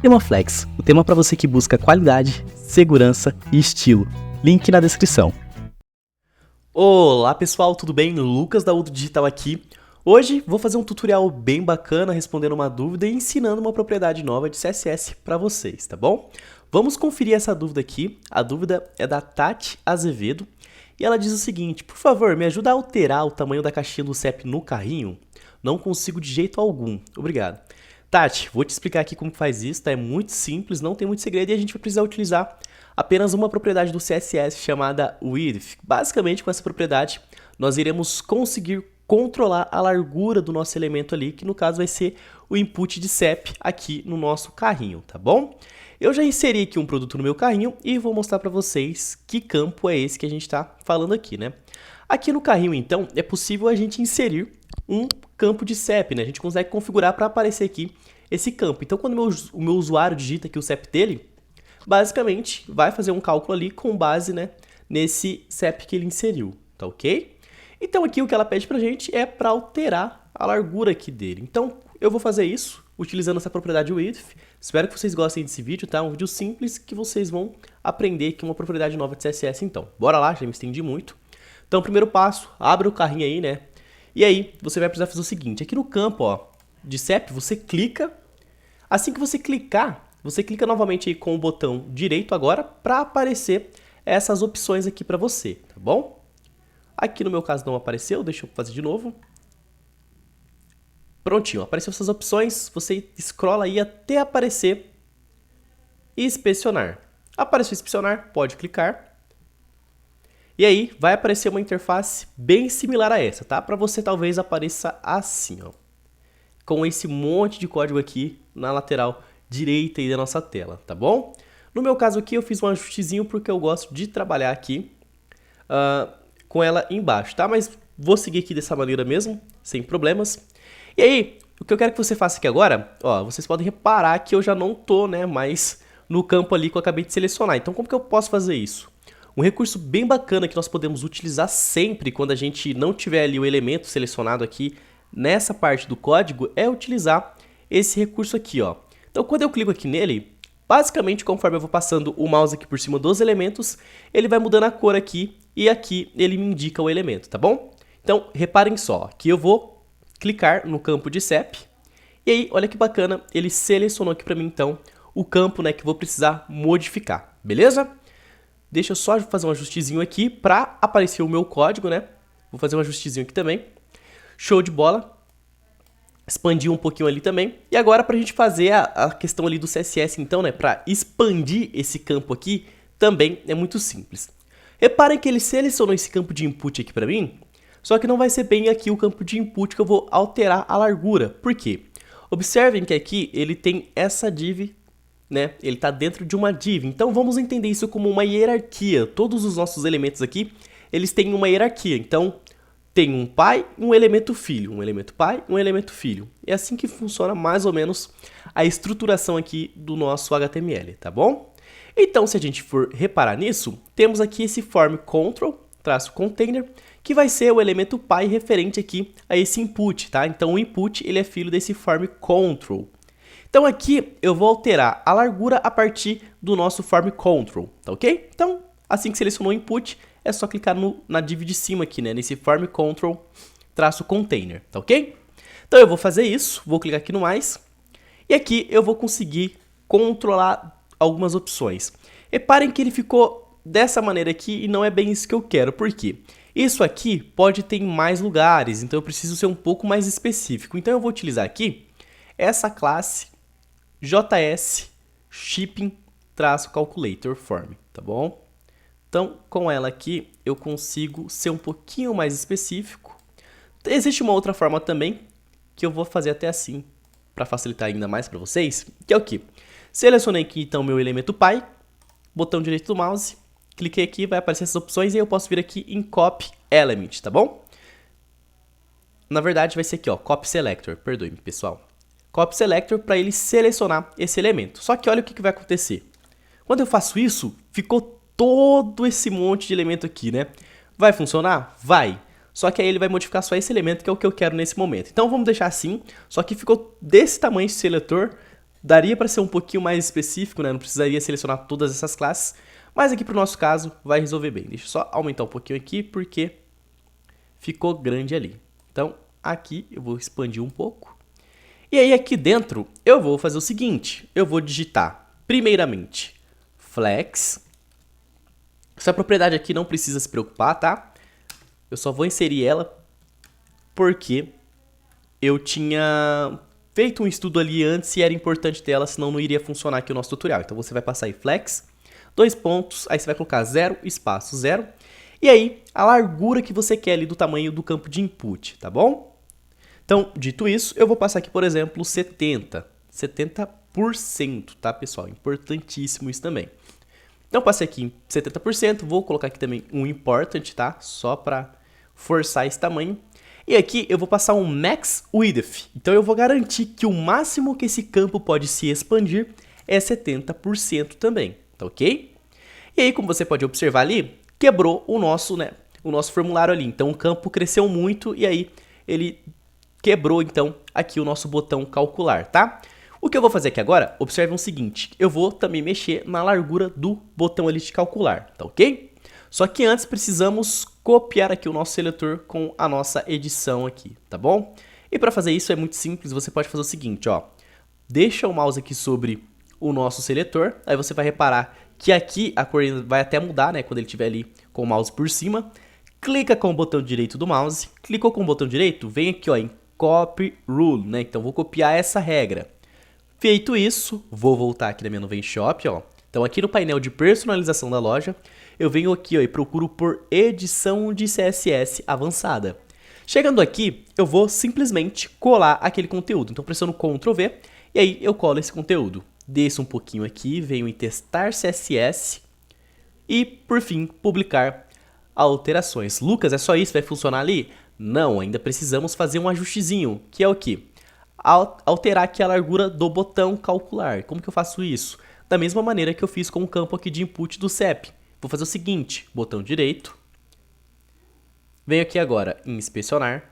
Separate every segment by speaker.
Speaker 1: Temaflex, o tema para você que busca qualidade, segurança e estilo. Link na descrição.
Speaker 2: Olá pessoal, tudo bem? Lucas da Udo Digital aqui. Hoje vou fazer um tutorial bem bacana respondendo uma dúvida e ensinando uma propriedade nova de CSS para vocês, tá bom? Vamos conferir essa dúvida aqui. A dúvida é da Tati Azevedo e ela diz o seguinte: por favor, me ajuda a alterar o tamanho da caixinha do CEP no carrinho? Não consigo de jeito algum. Obrigado. Tati, vou te explicar aqui como faz isso, tá? É muito simples, não tem muito segredo e a gente vai precisar utilizar apenas uma propriedade do CSS chamada width. Basicamente, com essa propriedade, nós iremos conseguir controlar a largura do nosso elemento ali, que no caso vai ser o input de CEP aqui no nosso carrinho, tá bom? Eu já inseri aqui um produto no meu carrinho e vou mostrar para vocês que campo é esse que a gente está falando aqui, né? Aqui no carrinho, então, é possível a gente inserir um campo de CEP, né? A gente consegue configurar para aparecer aqui esse campo. Então, quando o meu usuário digita aqui o CEP dele, basicamente vai fazer um cálculo ali com base, né, nesse CEP que ele inseriu, tá ok? Então, aqui o que ela pede pra gente é para alterar a largura aqui dele. Então, eu vou fazer isso utilizando essa propriedade width. Espero que vocês gostem desse vídeo, tá? Um vídeo simples que vocês vão aprender aqui uma propriedade nova de CSS, então. Bora lá, já me estendi muito. Então, primeiro passo, abre o carrinho aí, né? E aí, você vai precisar fazer o seguinte, aqui no campo, ó, de CEP, você clica. Assim que você clica novamente aí com o botão direito agora para aparecer essas opções aqui para você, tá bom? Aqui no meu caso não apareceu, deixa eu fazer de novo. Prontinho, apareceu essas opções, você scrolla aí até aparecer inspecionar. Apareceu inspecionar, pode clicar. E aí, vai aparecer uma interface bem similar a essa, tá? Para você talvez apareça assim, ó. Com esse monte de código aqui na lateral direita aí da nossa tela, tá bom? No meu caso aqui, eu fiz um ajustezinho porque eu gosto de trabalhar aqui com ela embaixo, tá? Mas vou seguir aqui dessa maneira mesmo, sem problemas. E aí, o que eu quero que você faça aqui agora, ó, vocês podem reparar que eu já não tô, né, mais no campo ali que eu acabei de selecionar. Então, como que eu posso fazer isso? Um recurso bem bacana que nós podemos utilizar sempre quando a gente não tiver ali o elemento selecionado aqui nessa parte do código é utilizar esse recurso aqui, ó. Então, quando eu clico aqui nele, basicamente, conforme eu vou passando o mouse aqui por cima dos elementos, ele vai mudando a cor aqui e aqui ele me indica o elemento, tá bom? Então, reparem só, que eu vou clicar no campo de CEP e aí, olha que bacana, ele selecionou aqui para mim, então, o campo, né, que eu vou precisar modificar, beleza? Deixa eu só fazer um ajustezinho aqui para aparecer o meu código, né? Vou fazer um ajustezinho aqui também. Show de bola. Expandir um pouquinho ali também. E agora para a gente fazer a questão ali do CSS, então, né? Para expandir esse campo aqui, também é muito simples. Reparem que ele selecionou esse campo de input aqui para mim, só que não vai ser bem aqui o campo de input que eu vou alterar a largura. Por quê? Observem que aqui ele tem essa div, né? Ele está dentro de uma div. Então vamos entender isso como uma hierarquia. Todos os nossos elementos aqui, eles têm uma hierarquia. Então tem um pai, um elemento filho, um elemento pai, um elemento filho. É assim que funciona mais ou menos a estruturação aqui do nosso HTML, tá bom? Então, se a gente for reparar nisso, temos aqui esse form control, -container, que vai ser o elemento pai referente aqui a esse input, tá? Então, o input, ele é filho desse form control. Então, aqui eu vou alterar a largura a partir do nosso form control, tá ok? Então, assim que selecionou o input, é só clicar na div de cima aqui, né? Nesse form control -container, tá ok? Então eu vou fazer isso, vou clicar aqui no mais. E aqui eu vou conseguir controlar algumas opções. Reparem que ele ficou dessa maneira aqui e não é bem isso que eu quero. Por quê? Isso aqui pode ter em mais lugares, então eu preciso ser um pouco mais específico. Então eu vou utilizar aqui essa classe JS shipping-calculator form, tá bom? Então, com ela aqui, eu consigo ser um pouquinho mais específico. Existe uma outra forma também, que eu vou fazer até assim, para facilitar ainda mais para vocês, que é o que? Selecionei aqui, então, meu elemento pai, botão direito do mouse, cliquei aqui, vai aparecer essas opções, e aí eu posso vir aqui em Copy Element, tá bom? Na verdade, vai ser aqui, ó, Copy Selector, perdoe-me, pessoal. Copy Selector para ele selecionar esse elemento. Só que olha o que vai acontecer. Quando eu faço isso, ficou todo esse monte de elemento aqui, né? Vai funcionar? Vai. Só que aí ele vai modificar só esse elemento que é o que eu quero nesse momento. Então vamos deixar assim, só que ficou desse tamanho esse seletor Daria para ser um pouquinho mais específico, né? Não precisaria selecionar todas essas classes, mas aqui para o nosso caso vai resolver bem. Deixa eu só aumentar um pouquinho aqui porque ficou grande ali. Então aqui eu vou expandir um pouco. E aí aqui dentro eu vou fazer o seguinte, eu vou digitar primeiramente flex. Essa propriedade aqui não precisa se preocupar, tá? Eu só vou inserir ela porque eu tinha feito um estudo ali antes e era importante ter ela, senão não iria funcionar aqui o nosso tutorial. Então você vai passar aí flex, 2 pontos, aí você vai colocar 0, espaço 0. E aí a largura que você quer ali do tamanho do campo de input, tá bom? Então, dito isso, eu vou passar aqui, por exemplo, 70%, tá, pessoal? Importantíssimo isso também. Então, passei aqui em 70%, vou colocar aqui também um important, tá? Só para forçar esse tamanho. E aqui eu vou passar um max width. Então, eu vou garantir que o máximo que esse campo pode se expandir é 70% também, tá ok? E aí, como você pode observar ali, quebrou o nosso formulário ali. Então, o campo cresceu muito e aí ele quebrou, então, aqui o nosso botão calcular, tá? O que eu vou fazer aqui agora, observe o seguinte, eu vou também mexer na largura do botão ali de calcular, tá ok? Só que antes precisamos copiar aqui o nosso seletor com a nossa edição aqui, tá bom? E para fazer isso é muito simples, você pode fazer o seguinte, ó. Deixa o mouse aqui sobre o nosso seletor, aí você vai reparar que aqui a cor vai até mudar, né, quando ele estiver ali com o mouse por cima. Clica com o botão direito do mouse, clicou com o botão direito, vem aqui ó, em Copy Rule, né? Então vou copiar essa regra. Feito isso, vou voltar aqui na minha nuvem Shop, ó. Então aqui no painel de personalização da loja, eu venho aqui ó, e procuro por edição de CSS avançada. Chegando aqui, eu vou simplesmente colar aquele conteúdo. Então pressiono Ctrl V e aí eu colo esse conteúdo. Desço um pouquinho aqui, venho em testar CSS e por fim publicar alterações. Lucas, é só isso? Vai funcionar ali? Não, ainda precisamos fazer um ajustezinho, que é o quê? Alterar aqui a largura do botão calcular. Como que eu faço isso? Da mesma maneira que eu fiz com o campo aqui de input do CEP. Vou fazer o seguinte, botão direito. Venho aqui agora em inspecionar.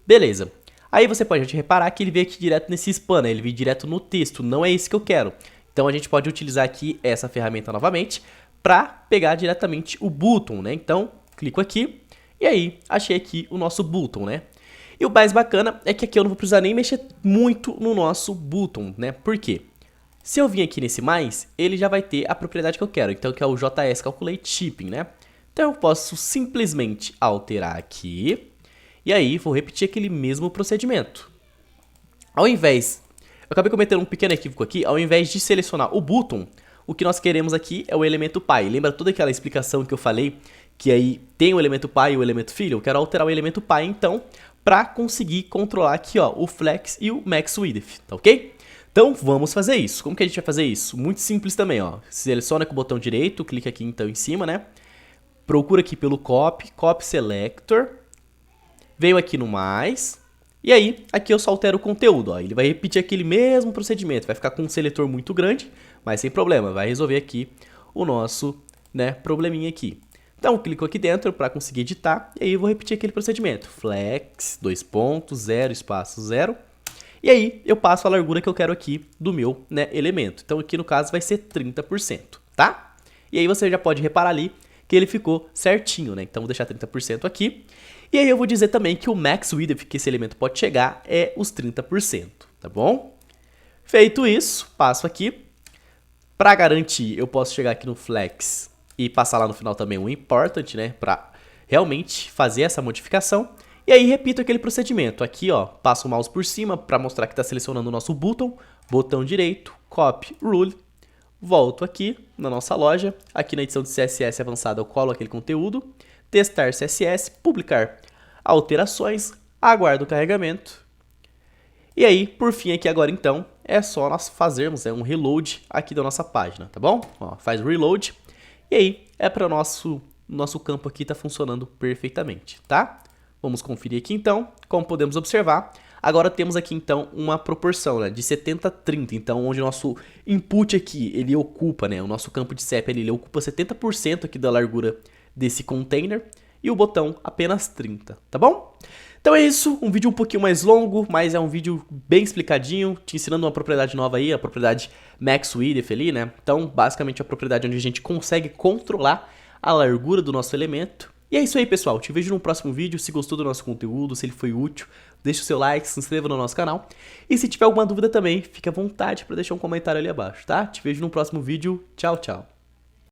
Speaker 2: Beleza. Aí você pode reparar que ele veio aqui direto nesse span, né? Ele veio direto no texto. Não é isso que eu quero. Então a gente pode utilizar aqui essa ferramenta novamente para pegar diretamente o button, né? Então, clico aqui. E aí, achei aqui o nosso button, né? E o mais bacana é que aqui eu não vou precisar nem mexer muito no nosso button, né? Por quê? Se eu vir aqui nesse mais, ele já vai ter a propriedade que eu quero, então que é o JS Calculate Shipping, né? Então eu posso simplesmente alterar aqui, e aí vou repetir aquele mesmo procedimento. Ao invés, eu acabei cometendo um pequeno equívoco aqui, ao invés de selecionar o button, o que nós queremos aqui é o elemento pai. Lembra toda aquela explicação que eu falei? Que aí tem o elemento pai e o elemento filho? Eu quero alterar o elemento pai, então, para conseguir controlar aqui ó, o flex e o max width, tá ok? Então, vamos fazer isso. Como que a gente vai fazer isso? Muito simples também, ó. Seleciona com o botão direito, clica aqui então em cima, né? Procura aqui pelo Copy Selector. Veio aqui no mais. E aí, aqui eu só altero o conteúdo, ó. Ele vai repetir aquele mesmo procedimento. Vai ficar com um seletor muito grande, mas sem problema. Vai resolver aqui o nosso, né, probleminha aqui. Então, clico aqui dentro para conseguir editar, e aí eu vou repetir aquele procedimento. Flex, 2 pontos, 0, espaço 0. E aí, eu passo a largura que eu quero aqui do meu, né, elemento. Então, aqui no caso vai ser 30%, tá? E aí você já pode reparar ali que ele ficou certinho, né? Então, vou deixar 30% aqui. E aí eu vou dizer também que o max width que esse elemento pode chegar é os 30%, tá bom? Feito isso, passo aqui. Para garantir, eu posso chegar aqui no flex e passar lá no final também um important, né, para realmente fazer essa modificação. E aí repito aquele procedimento. Aqui, ó, passo o mouse por cima para mostrar que está selecionando o nosso button, botão direito, Copy Rule, volto aqui na nossa loja, aqui na edição de CSS avançada eu colo aquele conteúdo, testar CSS, publicar alterações, aguardo o carregamento. E aí, por fim aqui agora então, é só nós fazermos um reload aqui da nossa página, tá bom? Ó, faz reload. E aí, é para o nosso campo aqui tá funcionando perfeitamente, tá? Vamos conferir aqui então, como podemos observar. Agora temos aqui então uma proporção, né, de 70-30, então onde o nosso input aqui, ele ocupa, né, o nosso campo de CEP ele ocupa 70% aqui da largura desse container e o botão apenas 30, tá bom? Então é isso, um vídeo um pouquinho mais longo, mas é um vídeo bem explicadinho, te ensinando uma propriedade nova aí, a propriedade MaxWidth ali, né? Então, basicamente, a propriedade onde a gente consegue controlar a largura do nosso elemento. E é isso aí, pessoal. Te vejo no próximo vídeo. Se gostou do nosso conteúdo, se ele foi útil, deixa o seu like, se inscreva no nosso canal. E se tiver alguma dúvida também, fique à vontade para deixar um comentário ali abaixo, tá? Te vejo no próximo vídeo. Tchau, tchau.